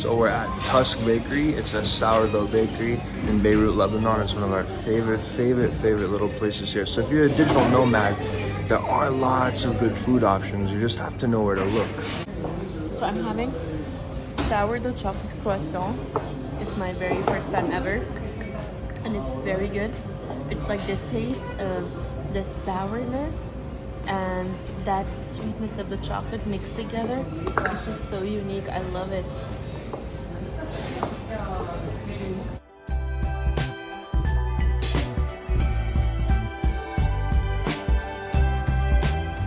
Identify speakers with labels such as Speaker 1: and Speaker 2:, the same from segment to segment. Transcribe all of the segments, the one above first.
Speaker 1: So we're at Tusk Bakery. It's a sourdough bakery in Beirut, Lebanon. It's one of our favorite little places here. So if you're a digital nomad, there are lots of good food options. You just have to know where to look.
Speaker 2: So I'm having sourdough chocolate croissant. It's my very first time ever, and it's very good. It's like the taste of the sourness and that sweetness of the chocolate mixed together. It's just so unique. I love it.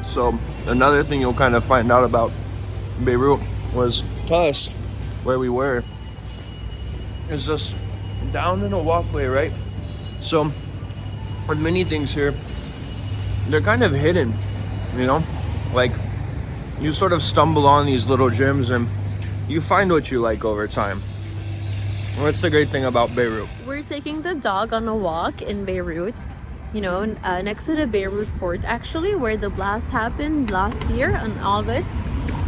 Speaker 1: So another thing you'll kind of find out about Beirut was Tusk, where we were, is just down in a walkway, right? So with many things here, they're kind of hidden, you know? Like, you sort of stumble on these little gems and you find what you like over time. And that's the great thing about Beirut.
Speaker 2: We're taking the dog on a walk in Beirut, you know, next to the Beirut port, actually, where the blast happened last year in August.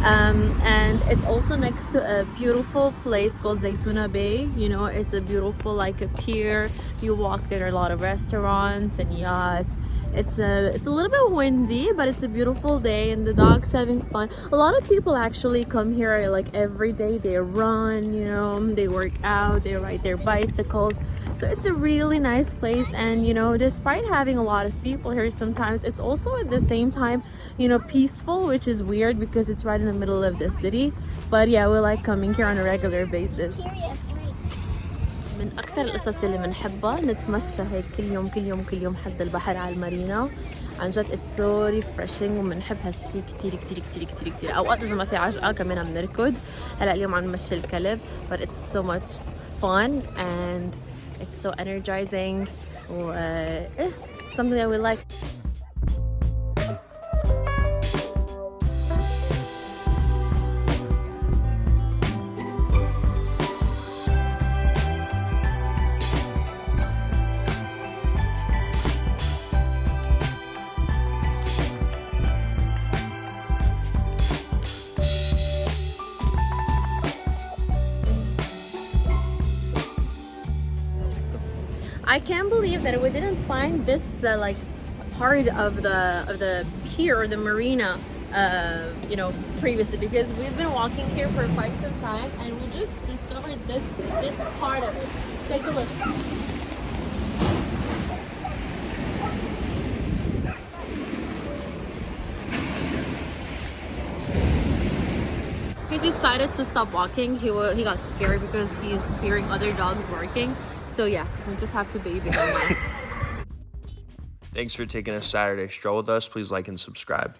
Speaker 2: And it's also next to a beautiful place called Zaitunay Bay. You know, it's a beautiful, like a pier. You walk there, are a lot of restaurants and yachts. It's a little bit windy, but it's a beautiful day and the dog's having fun. A lot of people actually come here like every day. They run, you know, they work out, they ride their bicycles. So it's a really nice place, and you know, despite having a lot of people here, sometimes it's also at the same time, you know, peaceful, which is weird because it's right in the middle of the city. But yeah, we like coming here on a regular basis. من أكثر القصص اللي بنحبها نتمشى هيك كل يوم حد البحر على المارينا. عن جد it's so refreshing وبنحب هالشي كتير. أوقات إذا ما في عجقة كمان بنركض. هلا اليوم عم نمشي الكلب, but it's so much fun and it's so energizing. Something that we like. I can't believe that we didn't find this like part of the pier or the marina, you know, previously, because we've been walking here for quite some time and we just discovered this part of it. Take a look. He decided to stop walking. He got scared because he's hearing other dogs barking. So yeah, we just have to baby him now.
Speaker 1: Thanks for taking a Saturday stroll with us. Please like and subscribe.